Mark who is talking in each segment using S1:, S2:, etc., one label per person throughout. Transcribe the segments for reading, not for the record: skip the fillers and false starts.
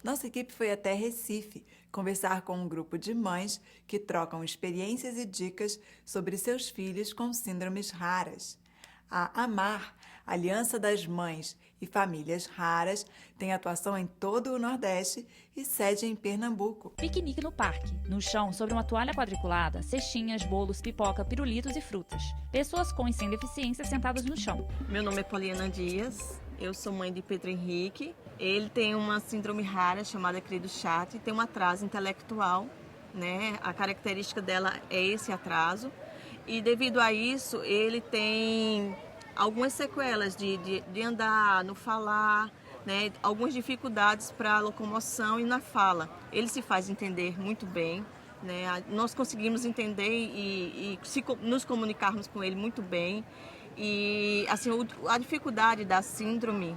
S1: Nossa equipe foi até Recife conversar com um grupo de mães que trocam experiências e dicas sobre seus filhos com síndromes raras. A AMAR, Aliança das Mães e Famílias Raras, tem atuação em todo o Nordeste e sede em Pernambuco.
S2: Piquenique no parque. No chão, sobre uma toalha quadriculada, cestinhas, bolos, pipoca, pirulitos e frutas. Pessoas com e sem deficiência sentadas no chão.
S3: Meu nome é Poliana Dias, eu sou mãe de Pedro Henrique. Ele tem uma síndrome rara chamada Cri-du-Chat, tem um atraso intelectual, né? A característica dela é esse atraso. E devido a isso, ele tem algumas sequelas de andar, no falar, né? Algumas dificuldades para a locomoção e na fala. Ele se faz entender muito bem, né? Nós conseguimos entender e nos comunicarmos com ele muito bem. E assim, a dificuldade da síndrome,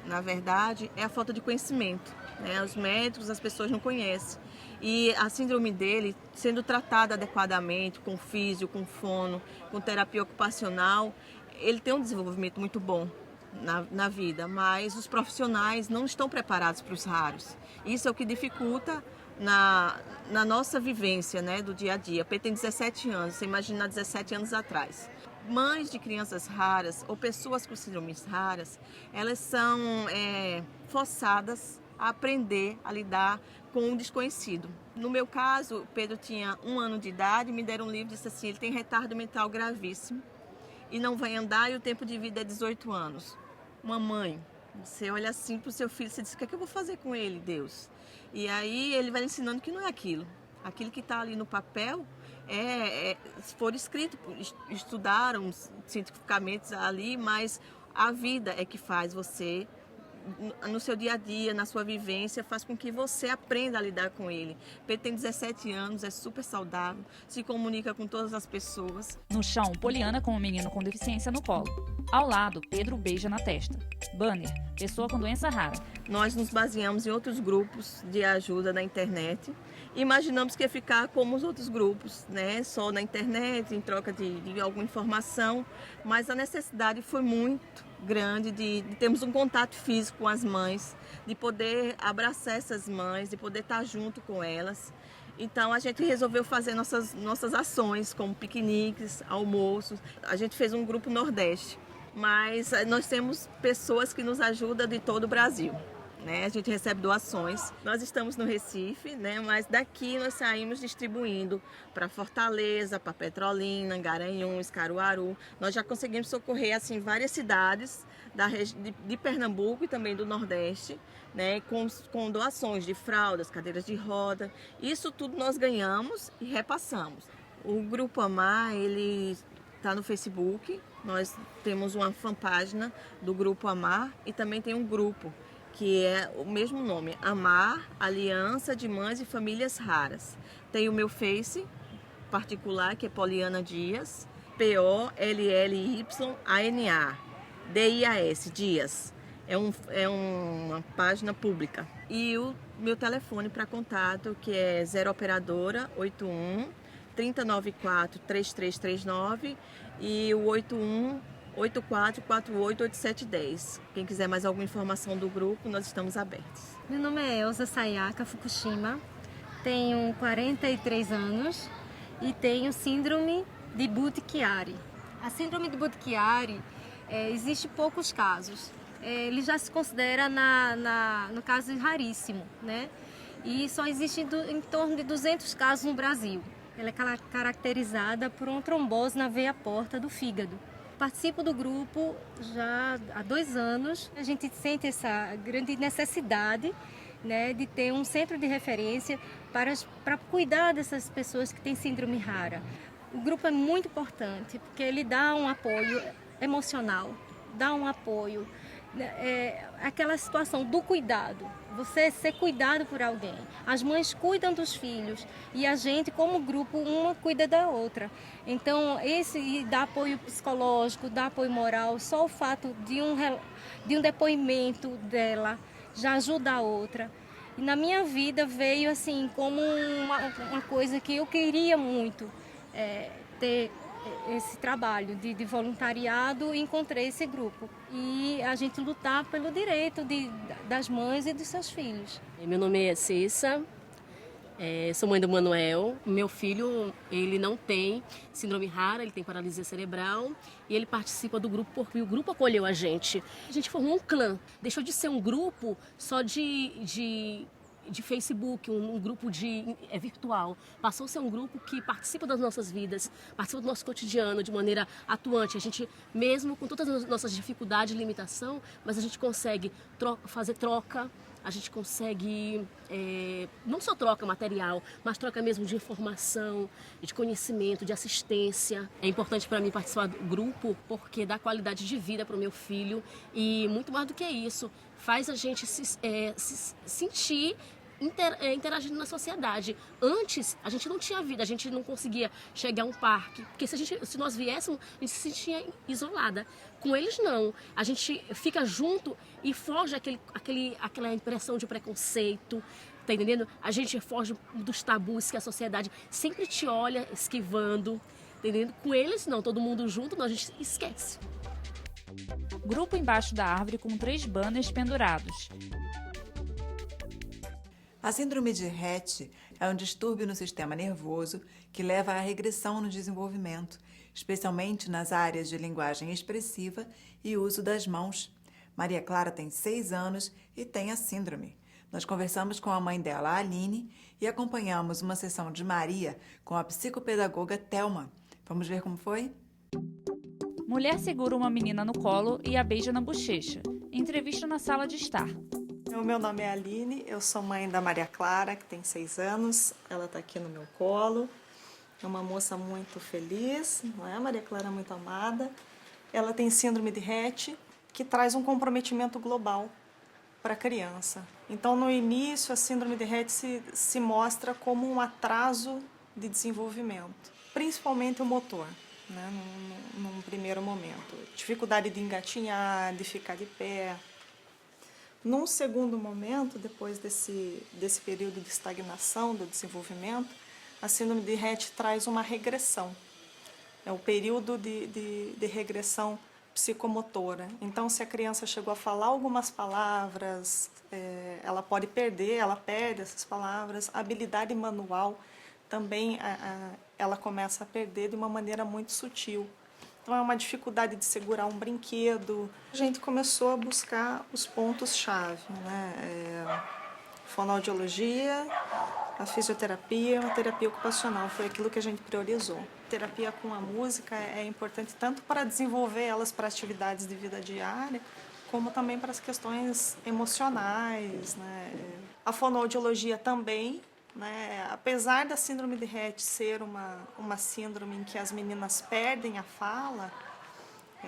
S3: na verdade, é a falta de conhecimento, né? Os médicos, as pessoas não conhecem. E a síndrome dele, sendo tratada adequadamente, com físio, com fono, com terapia ocupacional, ele tem um desenvolvimento muito bom na vida, mas os profissionais não estão preparados para os raros. Isso é o que dificulta na nossa vivência, né, do dia a dia. Pedro tem 17 anos, você imagina 17 anos atrás. Mães de crianças raras ou pessoas com síndromes raras, elas são forçadas a aprender a lidar com o desconhecido. No meu caso, Pedro tinha 1 ano de idade, me deram um livro e disse assim, ele tem retardo mental gravíssimo e não vai andar e o tempo de vida é 18 anos. Uma mãe, você olha assim para o seu filho e diz, o que é que eu vou fazer com ele, Deus? E aí ele vai ensinando que não é aquilo. Aquilo que está ali no papel for escrito, estudaram cientificamente ali, mas a vida é que faz você, no seu dia a dia, na sua vivência, faz com que você aprenda a lidar com ele. Pedro tem 17 anos, é super saudável, se comunica com todas as pessoas.
S2: No chão, Poliana com um menino com deficiência no colo. Ao lado, Pedro beija na testa. Banner, pessoa com doença rara.
S3: Nós nos baseamos em outros grupos de ajuda na internet. Imaginamos que ia ficar como os outros grupos, né? Só na internet, em troca de alguma informação, mas a necessidade foi muito grande de termos um contato físico com as mães, de poder abraçar essas mães, de poder estar junto com elas. Então a gente resolveu fazer nossas ações, como piqueniques, almoços. A gente fez um grupo Nordeste, mas nós temos pessoas que nos ajudam de todo o Brasil. Né? A gente recebe doações. Nós estamos no Recife, né? Mas daqui nós saímos distribuindo para Fortaleza, para Petrolina, Garanhuns, Caruaru. Nós já conseguimos socorrer assim, várias cidades de Pernambuco e também do Nordeste, né? Com doações de fraldas, cadeiras de roda. Isso tudo nós ganhamos e repassamos. O Grupo Amar, ele está no Facebook. Nós temos uma fanpágina do Grupo Amar e também tem um grupo que é o mesmo nome, AMAR, Aliança de Mães e Famílias Raras. Tem o meu Face particular, que é Poliana Dias, POLLYANA, DIAS, Dias. É uma página pública. E o meu telefone para contato, que é 0 operadora 81 3094 3339 e o 81 84488710. Quem quiser mais alguma informação do grupo, nós estamos abertos.
S4: Meu nome é Elza Sayaka Fukushima, tenho 43 anos e tenho síndrome de Budd-Chiari. A síndrome de Budd-Chiari, existe poucos casos. Ele já se considera, no caso, raríssimo, né? E só existe em torno de 200 casos no Brasil. Ela é caracterizada por uma trombose na veia porta do fígado. Participo do grupo já há 2 anos. A gente sente essa grande necessidade, né, de ter um centro de referência para cuidar dessas pessoas que têm síndrome rara. O grupo é muito importante porque ele dá um apoio emocional, dá um apoio, aquela situação do cuidado, você ser cuidado por alguém. As mães cuidam dos filhos e a gente, como grupo, uma cuida da outra. Então, esse dá apoio psicológico, dá apoio moral, só o fato de um depoimento dela já ajuda a outra. E na minha vida veio assim como uma coisa que eu queria muito ter esse trabalho de voluntariado e encontrei esse grupo. E a gente lutar pelo direito das mães e dos seus filhos.
S5: Meu nome é Cissa, sou mãe do Manuel. Meu filho, ele não tem síndrome rara, ele tem paralisia cerebral e ele participa do grupo porque o grupo acolheu a gente. A gente formou um clã, deixou de ser um grupo só de Facebook, um grupo virtual. Passou a ser um grupo que participa das nossas vidas, participa do nosso cotidiano de maneira atuante. A gente, mesmo com todas as nossas dificuldades e limitação, mas a gente consegue fazer troca, a gente consegue, não só troca material, mas troca mesmo de informação, de conhecimento, de assistência. É importante para mim participar do grupo porque dá qualidade de vida para o meu filho e muito mais do que isso, faz a gente se sentir interagindo na sociedade. Antes, a gente não tinha vida, a gente não conseguia chegar a um parque, porque se nós viéssemos, a gente se sentia isolada. Com eles, não. A gente fica junto e foge aquela impressão de preconceito, tá entendendo? A gente foge dos tabus que a sociedade sempre te olha esquivando, tá entendendo? Com eles, não. Todo mundo junto, não, a gente esquece.
S2: Grupo embaixo da árvore com 3 banners pendurados.
S1: A síndrome de Rett é um distúrbio no sistema nervoso que leva à regressão no desenvolvimento, especialmente nas áreas de linguagem expressiva e uso das mãos. Maria Clara tem 6 anos e tem a síndrome. Nós conversamos com a mãe dela, a Aline, e acompanhamos uma sessão de Maria com a psicopedagoga Thelma. Vamos ver como foi?
S2: Mulher segura uma menina no colo e a beija na bochecha. Entrevista na sala de estar.
S6: O meu nome é Aline, eu sou mãe da Maria Clara, que tem 6 anos. Ela está aqui no meu colo. É uma moça muito feliz, não é? Maria Clara é muito amada. Ela tem síndrome de Rett, que traz um comprometimento global para a criança. Então, no início, a síndrome de Rett se mostra como um atraso de desenvolvimento, principalmente o motor, né? Num primeiro momento. Dificuldade de engatinhar, de ficar de pé. Num segundo momento, depois desse período de estagnação do desenvolvimento, a síndrome de Rett traz uma regressão. É o período de regressão psicomotora. Então, se a criança chegou a falar algumas palavras, ela perde essas palavras. A habilidade manual também ela começa a perder de uma maneira muito sutil. Então, é uma dificuldade de segurar um brinquedo. A gente começou a buscar os pontos-chave, né? Fonoaudiologia, a fisioterapia, a terapia ocupacional, foi aquilo que a gente priorizou. Terapia com a música é importante tanto para desenvolver elas para atividades de vida diária, como também para as questões emocionais, né? A fonoaudiologia também, né? Apesar da síndrome de Rett ser uma síndrome em que as meninas perdem a fala,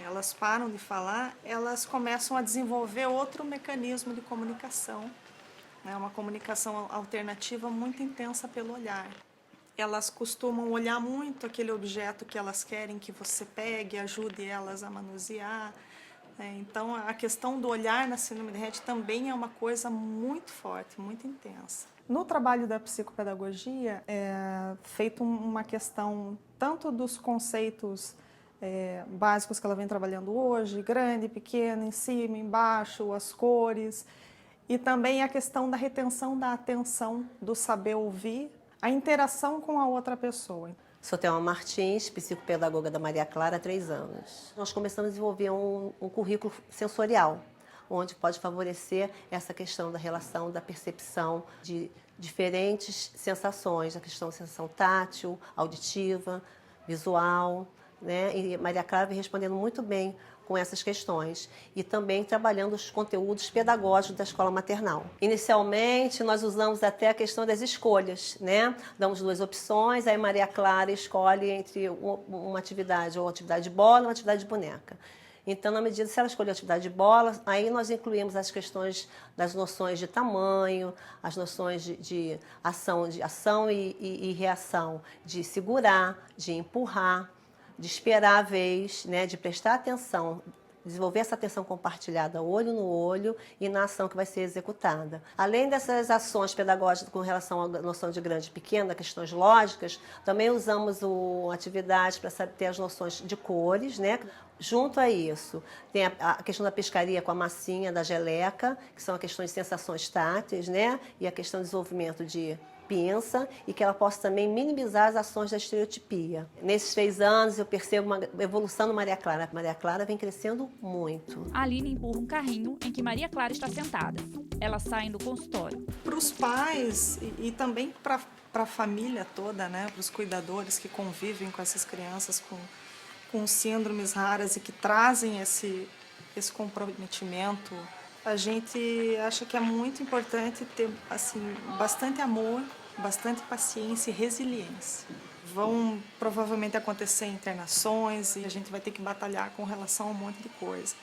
S6: elas param de falar, elas começam a desenvolver outro mecanismo de comunicação, né? Uma comunicação alternativa muito intensa pelo olhar. Elas costumam olhar muito aquele objeto que elas querem que você pegue, ajude elas a manusear, né? Então, a questão do olhar na síndrome de Rett também é uma coisa muito forte, muito intensa. No trabalho da psicopedagogia, é feita uma questão tanto dos conceitos básicos que ela vem trabalhando hoje, grande, pequeno, em cima, embaixo, as cores, e também a questão da retenção da atenção, do saber ouvir, a interação com a outra pessoa.
S7: Sou Thelma Martins, psicopedagoga da Maria Clara há 3 anos. Nós começamos a desenvolver um currículo sensorial, onde pode favorecer essa questão da relação, da percepção de diferentes sensações, a questão da sensação tátil, auditiva, visual, né? E Maria Clara vem respondendo muito bem com essas questões e também trabalhando os conteúdos pedagógicos da escola maternal. Inicialmente, nós usamos até a questão das escolhas, né? Damos 2 opções, aí Maria Clara escolhe entre uma atividade, ou atividade de bola ou uma atividade de boneca. Então, na medida se ela escolher a atividade de bola, aí nós incluímos as questões das noções de tamanho, as noções de ação e reação, de segurar, de empurrar, de esperar a vez, né, de prestar atenção desenvolver essa atenção compartilhada olho no olho e na ação que vai ser executada. Além dessas ações pedagógicas com relação à noção de grande e pequena, questões lógicas, também usamos atividades para ter as noções de cores, né? Junto a isso, tem a questão da pescaria com a massinha, da geleca, que são a questão de sensações táteis, né? E a questão do desenvolvimento de pinça e que ela possa também minimizar as ações da estereotipia. Nesses 3 anos eu percebo uma evolução no Maria Clara. Maria Clara vem crescendo muito.
S2: A Aline empurra um carrinho em que Maria Clara está sentada. Elas saem do consultório.
S6: Para os pais e também para a família toda, né? Para os cuidadores que convivem com essas crianças com síndromes raras e que trazem esse comprometimento, a gente acha que é muito importante ter assim, bastante amor, bastante paciência e resiliência. Vão provavelmente acontecer internações e a gente vai ter que batalhar com relação a um monte de coisa.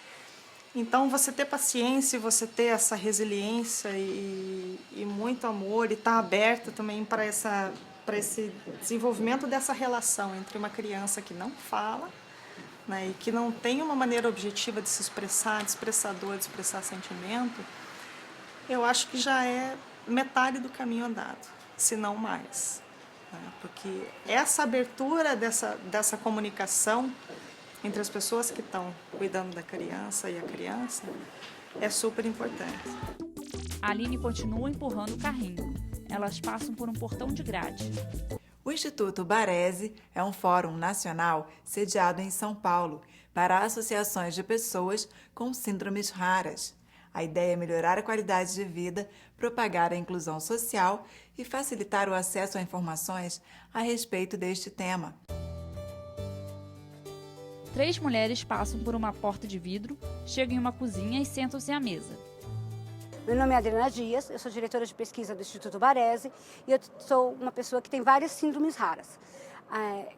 S6: Então, você ter paciência, você ter essa resiliência e muito amor e estar aberta também para esse desenvolvimento dessa relação entre uma criança que não fala, né, e que não tem uma maneira objetiva de se expressar, de expressar dor, de expressar sentimento, eu acho que já é metade do caminho andado, se não mais. Né, porque essa abertura dessa comunicação entre as pessoas que estão cuidando da criança e a criança é super importante.
S2: A Aline continua empurrando o carrinho. Elas passam por um portão de grade.
S1: O Instituto Baresi é um fórum nacional sediado em São Paulo para associações de pessoas com síndromes raras. A ideia é melhorar a qualidade de vida, propagar a inclusão social e facilitar o acesso a informações a respeito deste tema.
S2: 3 mulheres passam por uma porta de vidro, chegam em uma cozinha e sentam-se à mesa.
S8: Meu nome é Adriana Dias, eu sou diretora de pesquisa do Instituto Baresi e eu sou uma pessoa que tem várias síndromes raras.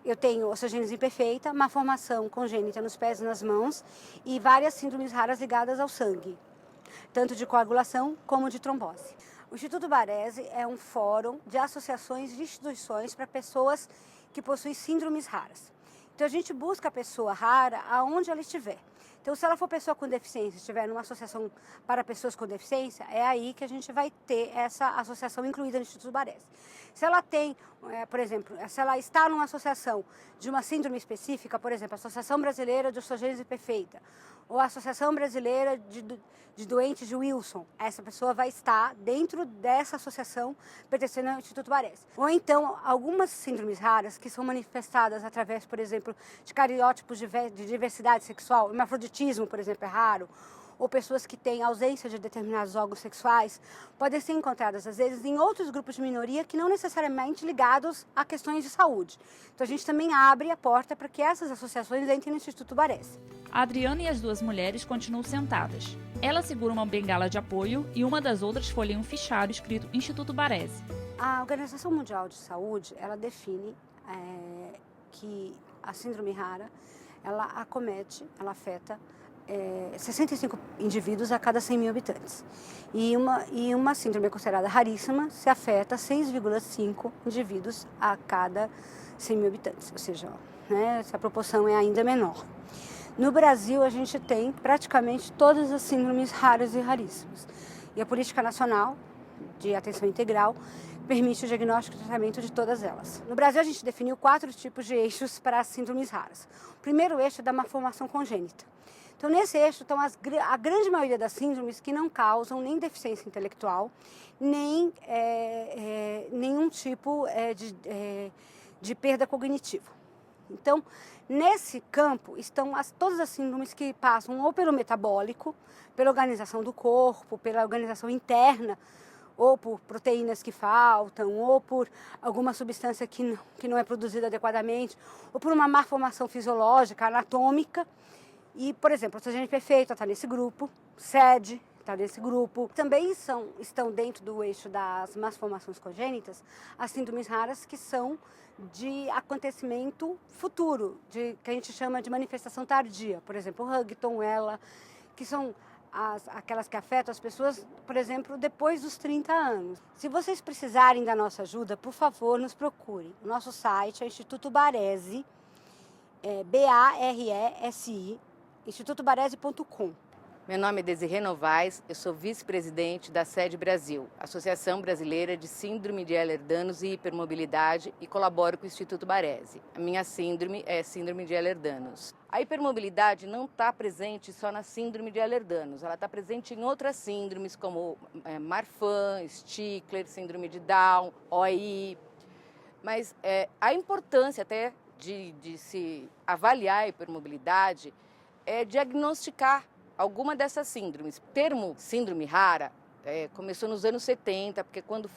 S8: Eu tenho osteogênese imperfeita, má formação congênita nos pés e nas mãos e várias síndromes raras ligadas ao sangue, tanto de coagulação como de trombose. O Instituto Baresi é um fórum de associações de instituições para pessoas que possuem síndromes raras. Então a gente busca a pessoa rara aonde ela estiver. Então, se ela for pessoa com deficiência, estiver numa associação para pessoas com deficiência, é aí que a gente vai ter essa associação incluída no Instituto Baresi. Se ela tem, por exemplo, se ela está numa associação de uma síndrome específica, por exemplo, a Associação Brasileira de Osteogênese Imperfeita, ou a Associação Brasileira de Doentes de Wilson, essa pessoa vai estar dentro dessa associação pertencendo ao Instituto Baresi. Ou então, algumas síndromes raras que são manifestadas através, por exemplo, de cariótipos de diversidade sexual, hermafroditismo, por exemplo, é raro, ou pessoas que têm ausência de determinados órgãos sexuais, podem ser encontradas, às vezes, em outros grupos de minoria que não necessariamente ligados a questões de saúde. Então, a gente também abre a porta para que essas associações entrem no Instituto Baresi.
S2: A Adriana e as 2 mulheres continuam sentadas. Ela segura uma bengala de apoio e uma das outras folheia um fichário escrito Instituto Baresi.
S8: A Organização Mundial de Saúde, ela define que a síndrome rara, ela afeta 65 indivíduos a cada 100 mil habitantes. E uma síndrome considerada raríssima se afeta 6,5 indivíduos a cada 100 mil habitantes. Ou seja, essa proporção é ainda menor. No Brasil, a gente tem praticamente todas as síndromes raras e raríssimas. E a Política Nacional de Atenção Integral permite o diagnóstico e tratamento de todas elas. No Brasil, a gente definiu 4 tipos de eixos para as síndromes raras. O primeiro eixo é da malformação congênita. Então, nesse eixo estão a grande maioria das síndromes que não causam nem deficiência intelectual, nem nenhum tipo de perda cognitiva. Então, nesse campo estão todas as síndromes que passam ou pelo metabólico, pela organização do corpo, pela organização interna, ou por proteínas que faltam, ou por alguma substância que não é produzida adequadamente, ou por uma malformação fisiológica, anatômica. E, por exemplo, a osteogênese imperfeita está nesse grupo, SED está nesse grupo. Também estão dentro do eixo das malformações congênitas as síndromes raras que são de acontecimento futuro, que a gente chama de manifestação tardia. Por exemplo, o Huntington, que são aquelas que afetam as pessoas, por exemplo, depois dos 30 anos. Se vocês precisarem da nossa ajuda, por favor, nos procurem. O nosso site é Instituto Baresi, Baresi, institutobarese.com.
S9: Meu nome é Desirê Novaes, eu sou vice-presidente da Sede Brasil, Associação Brasileira de Síndrome de Ehlers-Danlos e Hipermobilidade, e colaboro com o Instituto Barese. A minha síndrome é síndrome de Ehlers-Danlos. A hipermobilidade não está presente só na síndrome de Ehlers-Danlos, ela está presente em outras síndromes como Marfan, Stickler, síndrome de Down, OI. Mas a importância até de se avaliar a hipermobilidade é diagnosticar alguma dessas síndromes. O termo síndrome rara começou nos anos 70, porque quando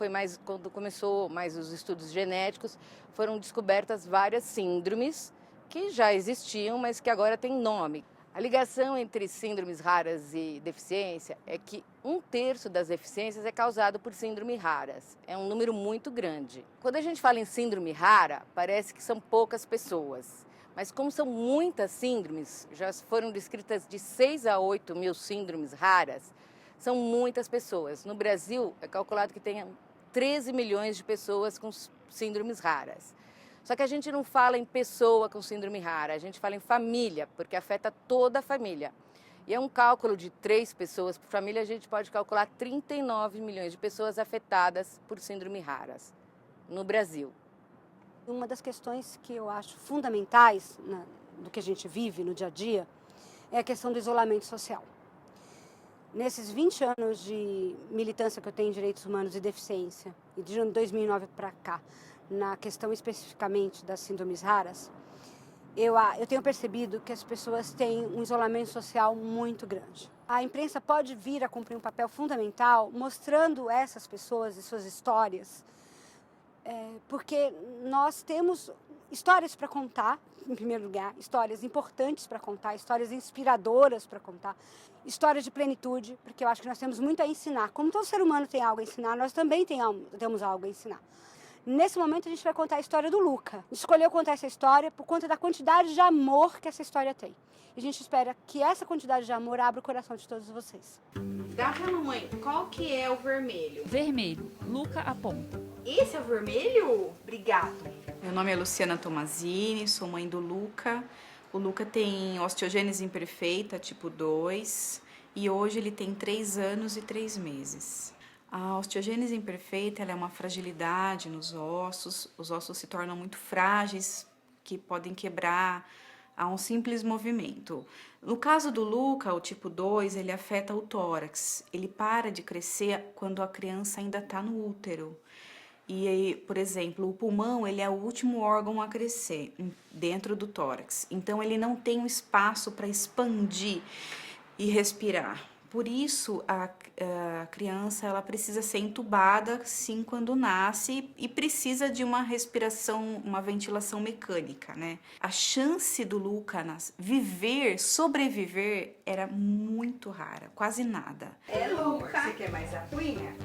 S9: começou mais os estudos genéticos, foram descobertas várias síndromes que já existiam, mas que agora têm nome. A ligação entre síndromes raras e deficiência é que 1/3 das deficiências é causado por síndromes raras. É um número muito grande. Quando a gente fala em síndrome rara, parece que são poucas pessoas. Mas como são muitas síndromes, já foram descritas de 6 a 8 mil síndromes raras, são muitas pessoas. No Brasil, é calculado que tenha 13 milhões de pessoas com síndromes raras. Só que a gente não fala em pessoa com síndrome rara, a gente fala em família, porque afeta toda a família. E é um cálculo de 3 pessoas por família, a gente pode calcular 39 milhões de pessoas afetadas por síndrome raras no Brasil.
S8: Uma das questões que eu acho fundamentais do que a gente vive no dia a dia é a questão do isolamento social. Nesses 20 anos de militância que eu tenho em direitos humanos e deficiência, e de 2009 para cá, na questão especificamente das síndromes raras, eu tenho percebido que as pessoas têm um isolamento social muito grande. A imprensa pode vir a cumprir um papel fundamental mostrando essas pessoas e suas histórias, porque nós temos histórias para contar, em primeiro lugar, histórias importantes para contar, histórias inspiradoras para contar, histórias de plenitude, porque eu acho que nós temos muito a ensinar. Como todo ser humano tem algo a ensinar, nós também temos algo a ensinar. Nesse momento a gente vai contar a história do Luca. A gente escolheu contar essa história por conta da quantidade de amor que essa história tem. E a gente espera que essa quantidade de amor abra o coração de todos vocês.
S10: Dá pra mamãe, qual que é o vermelho?
S2: Vermelho, Luca aponta.
S10: Esse é o vermelho? Obrigado.
S11: Meu nome é Luciana Tomazini, sou mãe do Luca. O Luca tem osteogênese imperfeita, tipo 2, e hoje ele tem 3 anos e 3 meses. A osteogênese imperfeita ela é uma fragilidade nos ossos, os ossos se tornam muito frágeis, que podem quebrar a um simples movimento. No caso do Luca, o tipo 2, ele afeta o tórax, ele para de crescer quando a criança ainda está no útero. E, por exemplo, o pulmão ele é o último órgão a crescer dentro do tórax. Então, ele não tem um espaço para expandir e respirar. Por isso, a criança ela precisa ser entubada, sim, quando nasce e precisa de uma respiração, uma ventilação mecânica, né? A chance do Luca sobreviver, era muito rara, quase nada.
S10: Luca, você quer mais aguinha?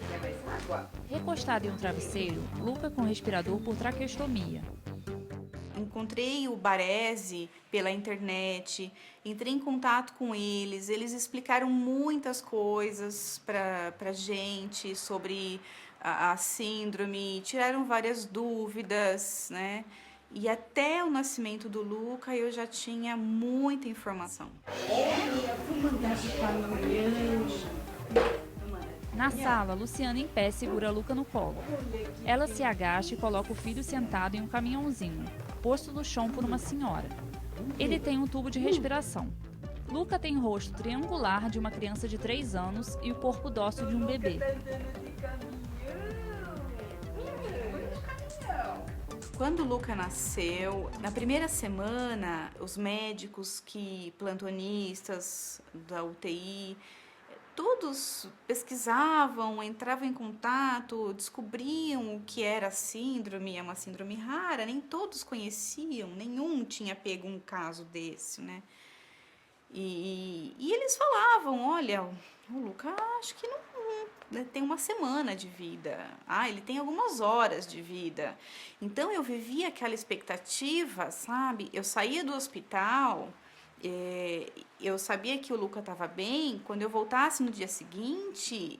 S10: Quer mais água?
S2: Recostado em um travesseiro, Luca com respirador por traqueostomia.
S11: Encontrei o Barese pela internet, entrei em contato com eles explicaram muitas coisas pra gente sobre a síndrome, tiraram várias dúvidas, né? E até o nascimento do Luca eu já tinha muita informação.
S2: Na sala, Luciana em pé segura Luca no colo. Ela se agacha e coloca o filho sentado em um caminhãozinho, posto no chão por uma senhora. Ele tem um tubo de respiração. Luca tem o rosto triangular de uma criança de 3 anos e o corpo dócil de um bebê.
S11: Quando o Luca nasceu, na primeira semana, os médicos plantonistas da UTI, todos pesquisavam, entravam em contato, descobriam o que era a síndrome, é uma síndrome rara, nem todos conheciam, nenhum tinha pego um caso desse, né? E eles falavam, olha, o Luca acho que não tem uma semana de vida, ele tem algumas horas de vida. Então eu vivia aquela expectativa, sabe? Eu saía do hospital, eu sabia que o Luca estava bem, quando eu voltasse no dia seguinte,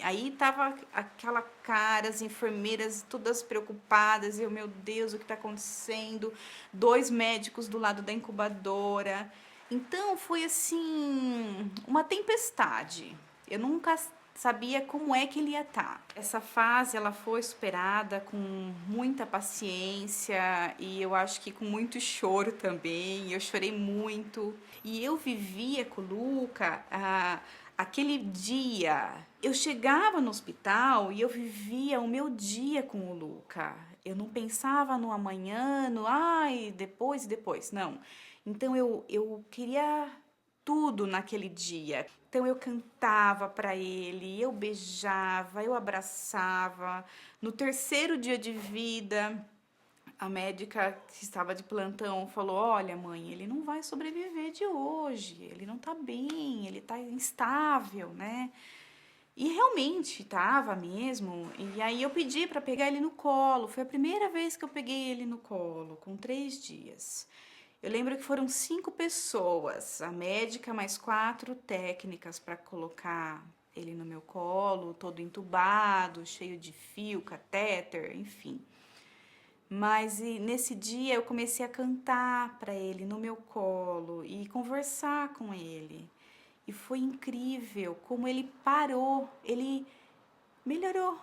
S11: aí tava aquela cara, as enfermeiras todas preocupadas, meu Deus, o que está acontecendo? 2 médicos do lado da incubadora. Então foi assim, uma tempestade. Eu nunca sabia como é que ele ia estar. Essa fase ela foi superada com muita paciência e eu acho que com muito choro também. Eu chorei muito e eu vivia com o Luca aquele dia. Eu chegava no hospital e eu vivia o meu dia com o Luca. Eu não pensava no amanhã, no depois, não. Então eu queria tudo naquele dia. Então eu cantava para ele, eu beijava, eu abraçava. No terceiro dia de vida, a médica que estava de plantão falou: olha, mãe, ele não vai sobreviver de hoje, ele não tá bem, ele tá instável, né? E realmente estava mesmo. E aí eu pedi para pegar ele no colo. Foi a primeira vez que eu peguei ele no colo, com 3 dias. Eu lembro que foram 5 pessoas, a médica mais 4 técnicas para colocar ele no meu colo, todo entubado, cheio de fio, catéter, enfim. Mas nesse dia eu comecei a cantar para ele no meu colo e conversar com ele. E foi incrível como ele parou, ele melhorou,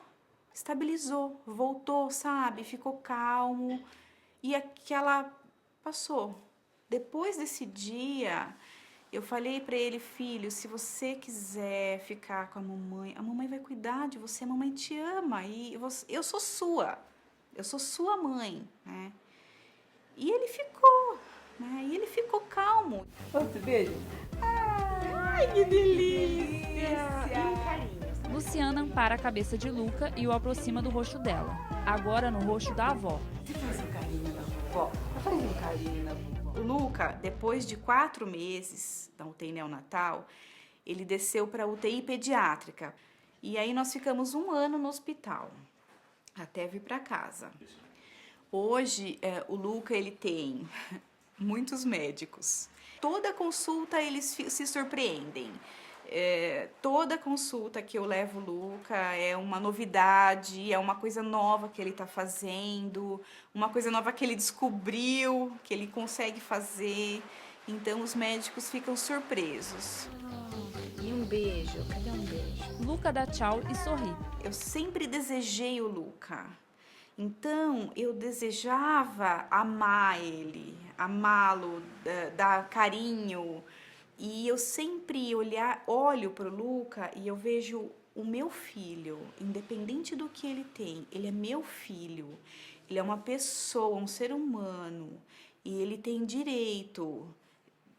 S11: estabilizou, voltou, sabe? Ficou calmo e aquela passou. Depois desse dia, eu falei para ele: filho, se você quiser ficar com a mamãe vai cuidar de você, a mamãe te ama e eu sou sua mãe, né? E ele ficou, né? E ele ficou calmo.
S10: Outro beijo?
S11: Ai, que delícia!
S10: E um carinho.
S2: Luciana ampara a cabeça de Luca e o aproxima do rosto dela, agora no rosto da avó.
S10: Você faz um carinho na vovó? Faz um carinho na vovó.
S11: O Luca, depois de 4 meses da UTI neonatal, ele desceu para a UTI pediátrica. E aí nós ficamos 1 ano no hospital, até vir para casa. Hoje, o Luca, ele tem muitos médicos. Toda consulta eles se surpreendem. Toda consulta que eu levo o Luca é uma novidade, é uma coisa nova que ele está fazendo, uma coisa nova que ele descobriu, que ele consegue fazer. Então os médicos ficam surpresos.
S10: E um beijo, cadê um beijo?
S2: Luca dá tchau e sorri.
S11: Eu sempre desejei o Luca. Então eu desejava amar ele, amá-lo, dar carinho. E eu sempre olho para o Luca e eu vejo o meu filho, independente do que ele tem, ele é meu filho. Ele é uma pessoa, um ser humano, e ele tem direito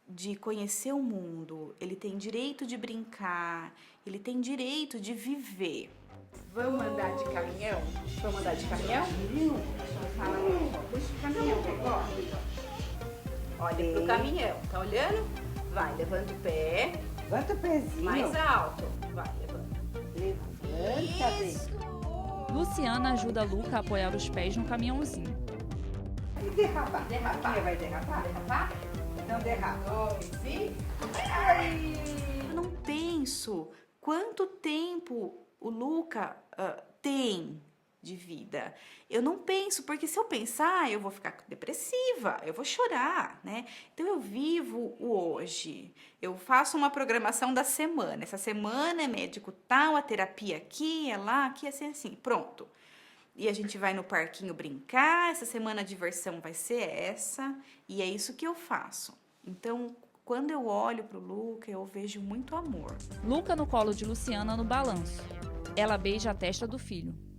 S11: de conhecer o mundo, ele tem direito de brincar, ele tem direito de viver.
S10: Vamos andar de caminhão? Vamos andar de caminhão? Fala, puxa o caminhão, pegou? Olha pro caminhão, tá olhando? Vai, levanta o pé.
S12: Levanta o pezinho.
S10: Mais alto. Vai, levanta.
S12: Levanta,
S10: Isso.
S2: Luciana ajuda Luca a apoiar os pés no caminhãozinho.
S12: E derrapar.
S10: Derrapar.
S12: Vai derrapar?
S10: Derrapar?
S12: Então derrapa.
S10: Sim.
S11: Eu não penso quanto tempo o Luca tem de vida. Eu não penso, porque se eu pensar, eu vou ficar depressiva, eu vou chorar, né? Então eu vivo o hoje. Eu faço uma programação da semana. Essa semana é médico tal, a terapia aqui, é lá, aqui, assim, pronto. E a gente vai no parquinho brincar, essa semana a diversão vai ser essa, e é isso que eu faço. Então, quando eu olho pro Luca, eu vejo muito amor.
S2: Luca no colo de Luciana no balanço. Ela beija a testa do filho.